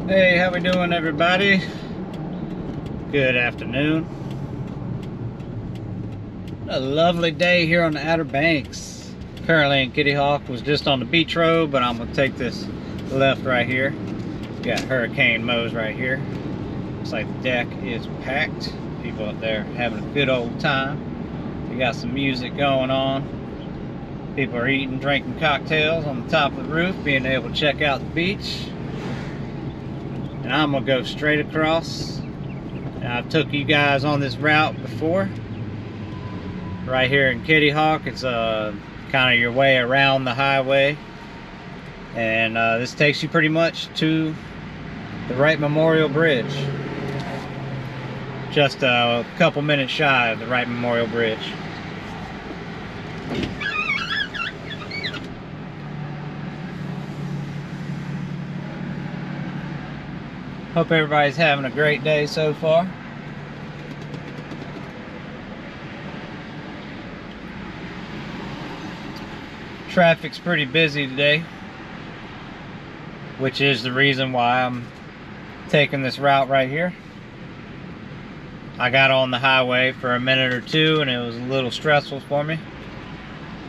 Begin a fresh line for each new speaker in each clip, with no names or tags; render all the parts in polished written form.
Hey, how we doing, everybody? Good afternoon. A lovely day here on the Outer Banks. Currently in Kitty Hawk. Was just on the beach road, but I'm gonna take this left right here. Got Hurricane Moe's right here. Looks like the deck is packed. People up there having a good old time. We got some music going on. People are eating, drinking cocktails on the top of the roof, being able to check out the beach. And I'm gonna go straight across. I've took you guys on this route before. Right here in Kitty Hawk, it's kind of your way around the highway. And this takes you pretty much to the Wright Memorial Bridge. Just a couple minutes shy of the Wright Memorial Bridge. Hope everybody's having a great day so far. Traffic's pretty busy today, which is the reason why I'm taking this route right here. I got on the highway for a minute or two and it was a little stressful for me.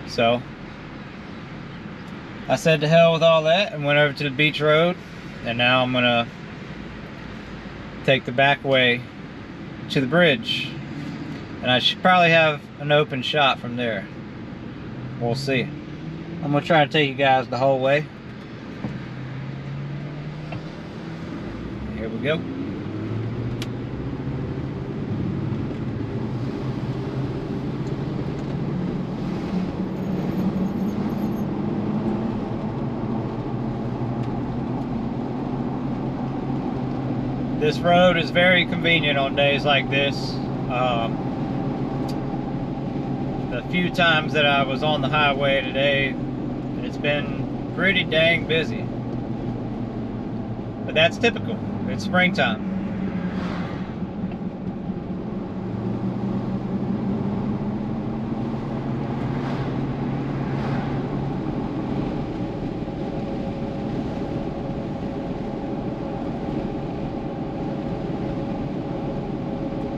So I said to hell with all that and went over to the beach road, and now I'm gonna take the back way to the bridge, and I should probably have an open shot from there. We'll see. I'm gonna try to take you guys the whole way. Here we go. This road is very convenient on days like this. The few times that I was on the highway today, it's been pretty dang busy. But that's typical. It's springtime.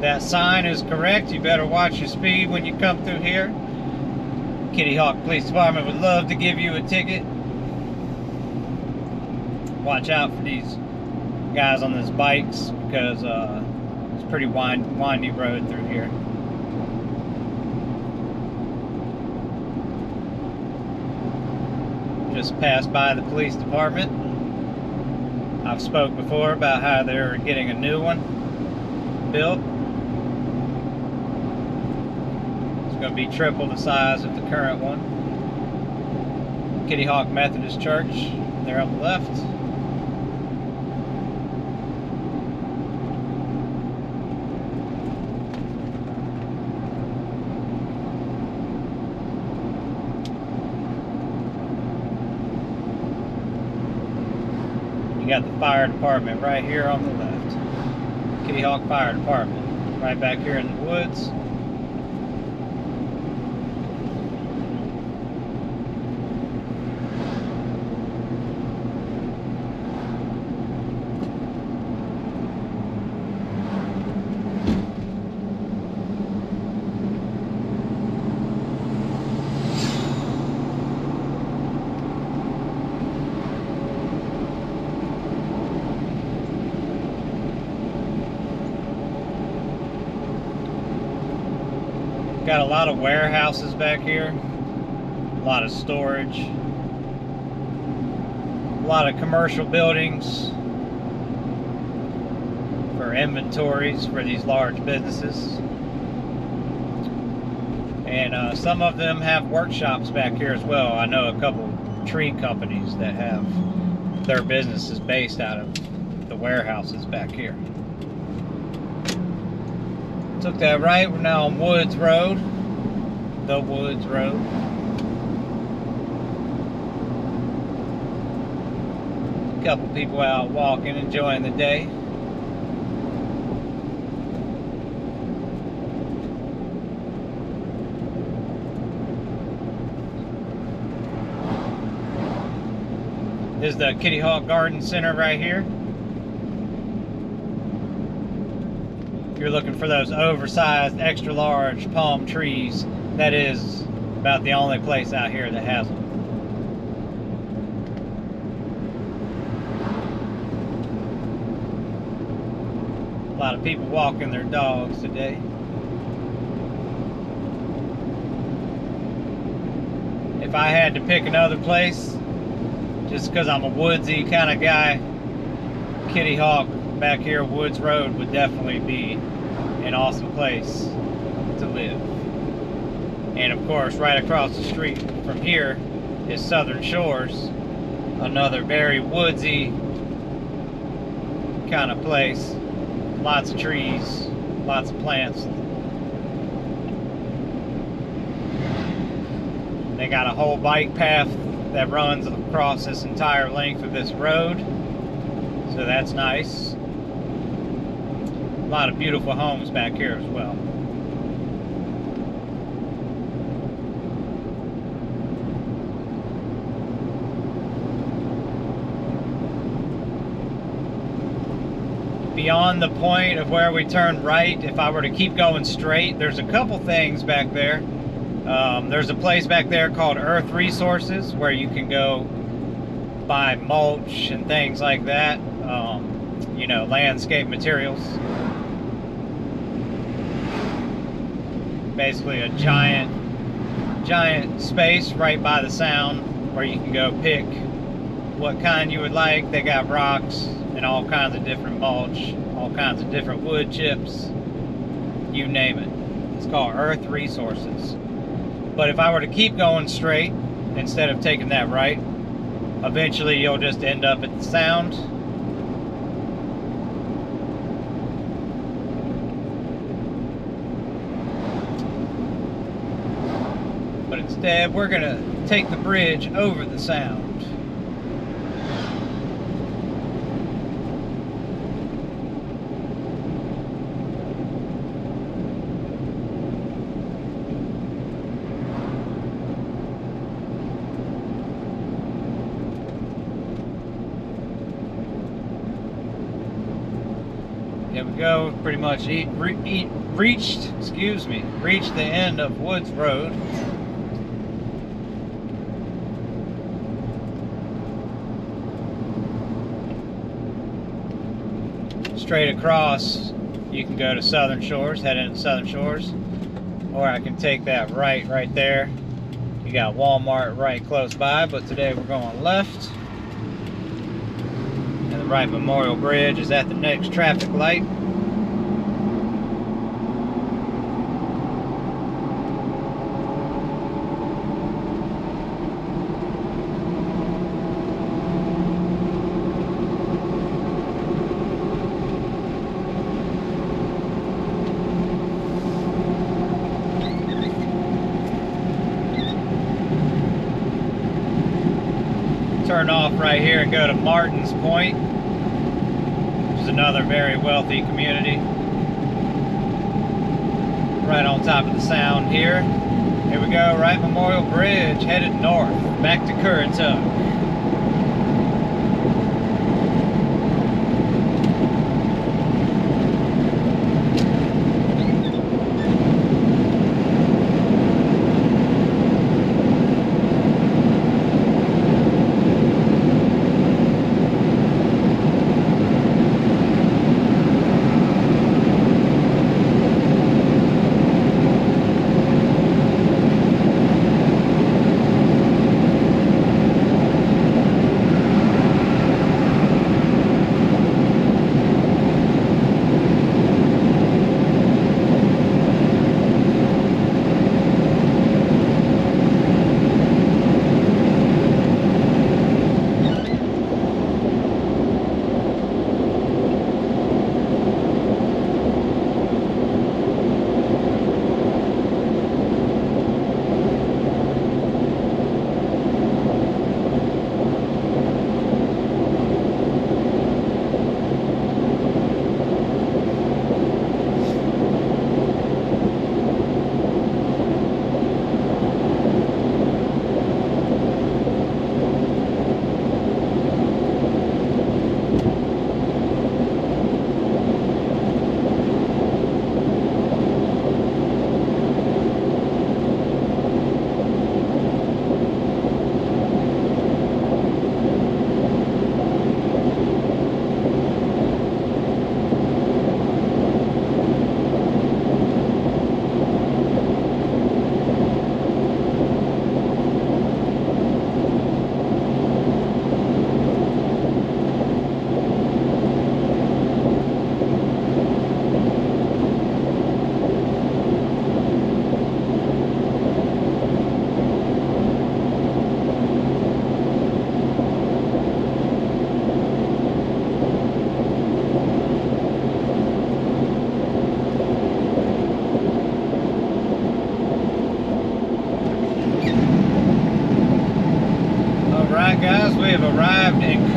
That sign is correct. You better watch your speed when you come through here. Kitty Hawk Police Department would love to give you a ticket. Watch out for these guys on these bikes, because it's a pretty windy road through here. Just passed by the police department. I've spoke before about how they're getting a new one built. Going to be triple the size of the current one. Kitty Hawk Methodist Church, there on the left. You got the fire department right here on the left. Kitty Hawk Fire Department, right back here in the woods. Got a lot of warehouses back here, a lot of storage, a lot of commercial buildings for inventories for these large businesses. And some of them have workshops back here as well. I know a couple tree companies that have their businesses based out of the warehouses back here. Took that right, we're now on Woods Road. The Woods Road. A couple people out walking, enjoying the day. This is the Kitty Hawk Garden Center right here. If you're looking for those oversized, extra large palm trees, that is about the only place out here that has them. A lot of people walking their dogs today. If I had to pick another place, just because I'm a woodsy kind of guy, Kitty Hawk back here, Woods Road, would definitely be an awesome place to live. And of course, right across the street from here is Southern Shores, another very woodsy kind of place. Lots of trees, lots of plants. They got a whole bike path that runs across this entire length of this road, so that's nice. A lot of beautiful homes back here as well. Beyond the point of where we turn right, if I were to keep going straight, there's a couple things back there. There's a place back there called Earth Resources where you can go buy mulch and things like that. You know, landscape materials. Basically a giant space right by the sound where you can go pick what kind you would like. They got rocks and all kinds of different mulch, all kinds of different wood chips, you name it. It's called Earth Resources. But if I were to keep going straight instead of taking that right, eventually you'll just end up at the sound. But instead, we're gonna take the bridge over the sound. Here we go, pretty much reached the end of Woods Road. Straight across, you can go to Southern Shores, head into Southern Shores, or I can take that right there. You got Walmart right close by, but today we're going left. And the Wright Memorial Bridge is at the next traffic light. Turn off right here and go to Martin's Point, which is another very wealthy community. Right on top of the sound here. Here we go, Wright Memorial Bridge, headed north, back to Currituck.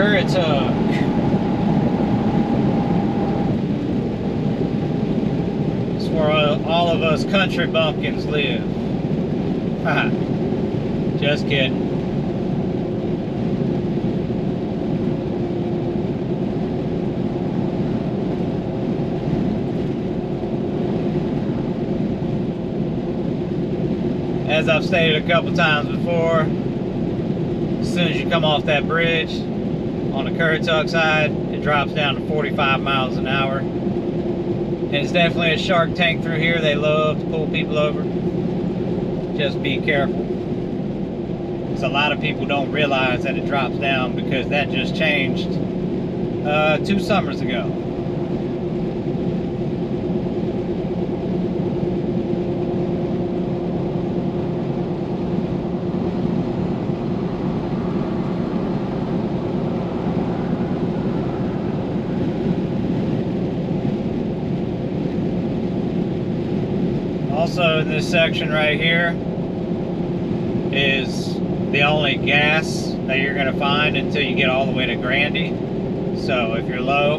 Currituck. It's where all of us country bumpkins live. Haha. Just kidding. As I've stated a couple times before, as soon as you come off that bridge on the Currituck side, it drops down to 45 miles an hour. And it's definitely a shark tank through here. They love to pull people over. Just be careful. Because a lot of people don't realize that it drops down, because that just changed 2 summers ago. Also, in this section right here is the only gas that you're going to find until you get all the way to Grandy. So if you're low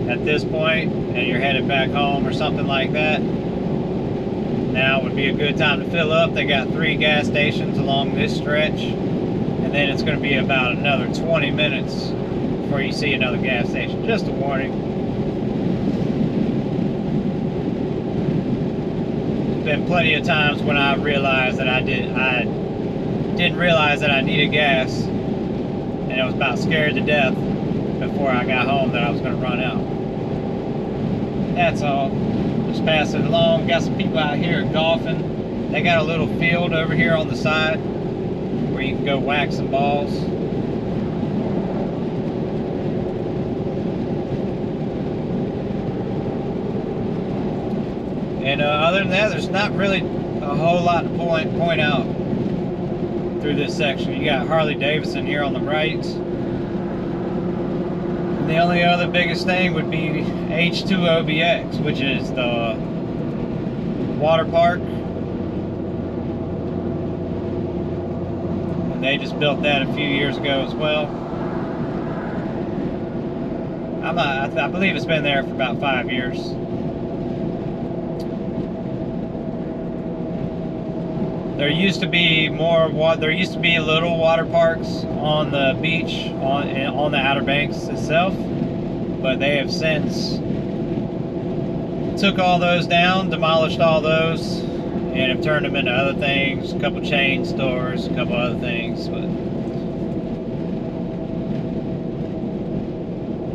at this point and you're headed back home or something like that, now would be a good time to fill up. They got 3 gas stations along this stretch, and then it's going to be about another 20 minutes before you see another gas station. Just a warning. Been plenty of times when I realized that I didn't realize that I needed gas, and I was about scared to death before I got home that I was going to run out. That's all. Just passing along. Got some people out here golfing. They got a little field over here on the side where you can go whack some balls. And other than that, there's not really a whole lot to point out through this section. You got Harley Davidson here on the right. And the only other biggest thing would be H2OBX, which is the water park. And they just built that a few years ago as well. I believe it's been there for about 5 years. There used to be little water parks on the beach on the Outer Banks itself, but they have since took all those down, demolished all those, and have turned them into other things. A couple chain stores, a couple other things. But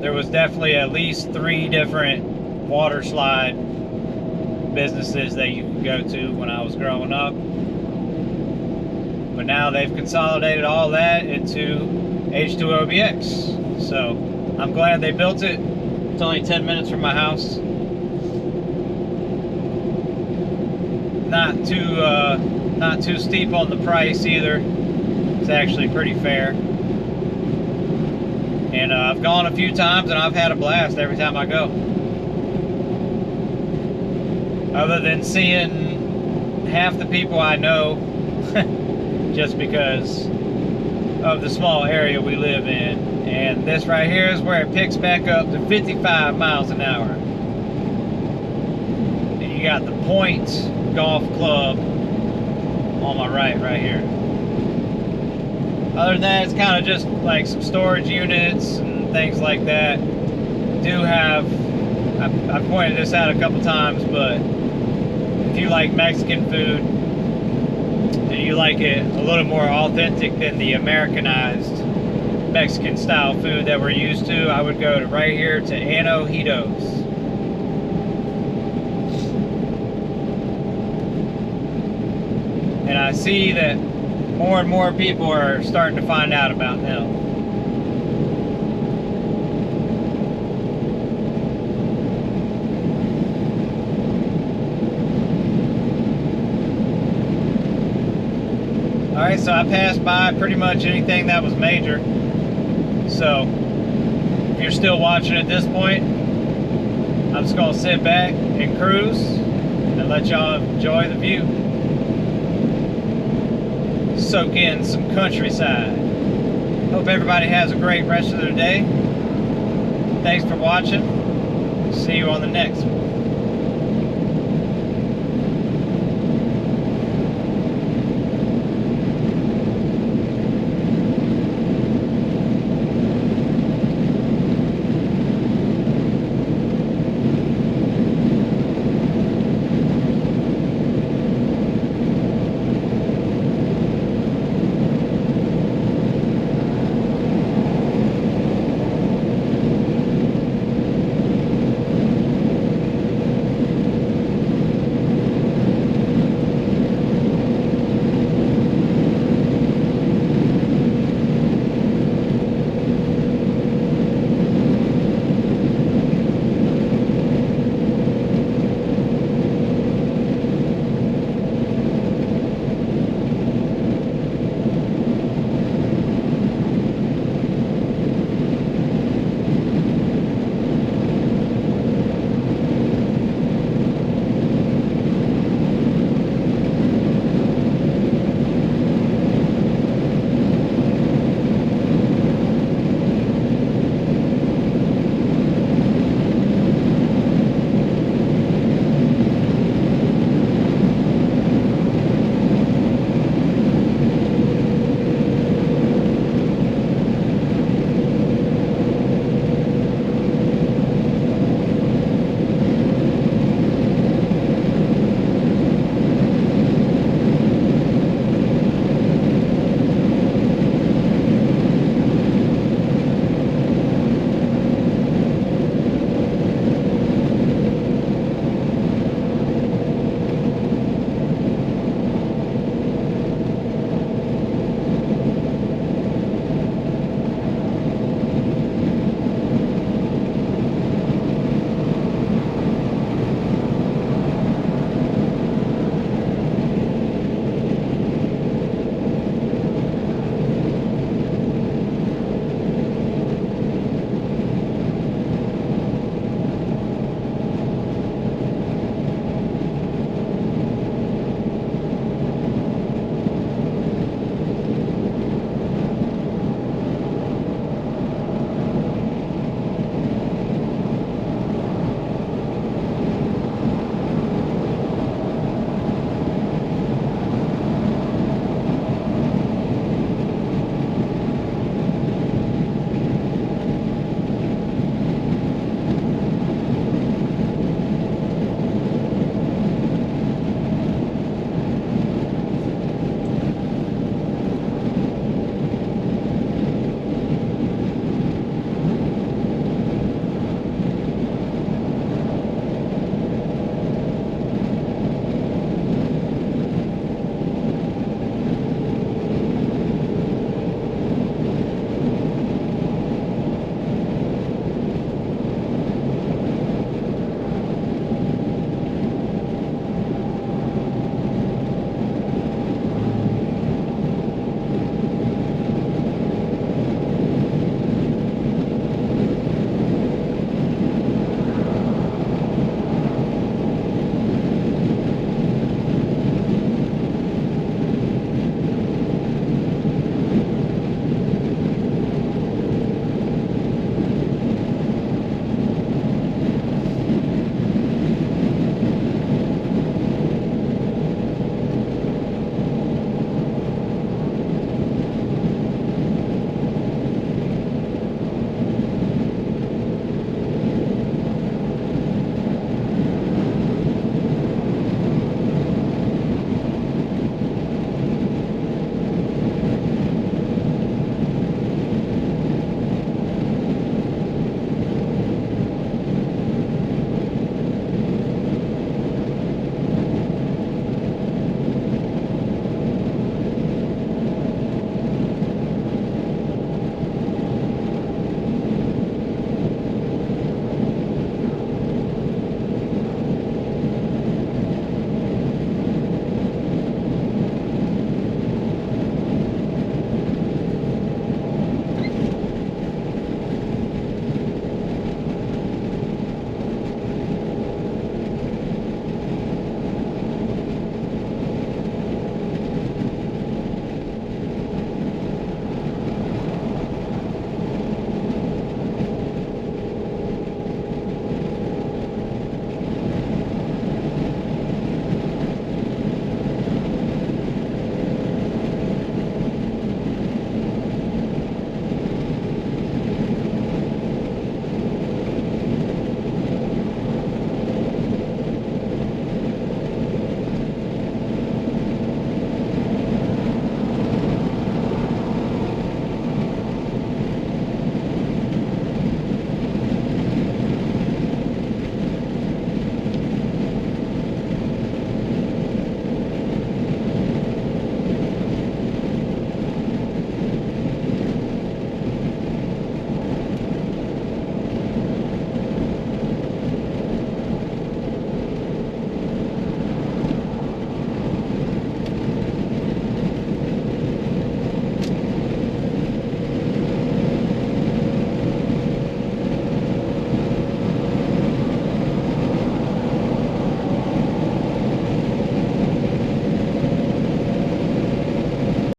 there was definitely at least 3 different water slide businesses that you could go to when I was growing up. But now they've consolidated all that into H2OBX. So I'm glad they built it. It's only 10 minutes from my house. Not too steep on the price either. It's actually pretty fair. And I've gone a few times and I've had a blast every time I go. Other than seeing half the people I know just because of the small area we live in. And this right here is where it picks back up to 55 miles an hour. And you got the Point Golf Club on my right here. Other than that, it's kind of just like some storage units and things like that. Do have, I pointed this out a couple times, but if you like Mexican food, and you like it a little more authentic than the Americanized Mexican style food that we're used to, I would go right here to Antojitos. And I see that more and more people are starting to find out about them. Alright, so I passed by pretty much anything that was major. So, if you're still watching at this point, I'm just going to sit back and cruise and let y'all enjoy the view. Soak in some countryside. Hope everybody has a great rest of their day. Thanks for watching. See you on the next one.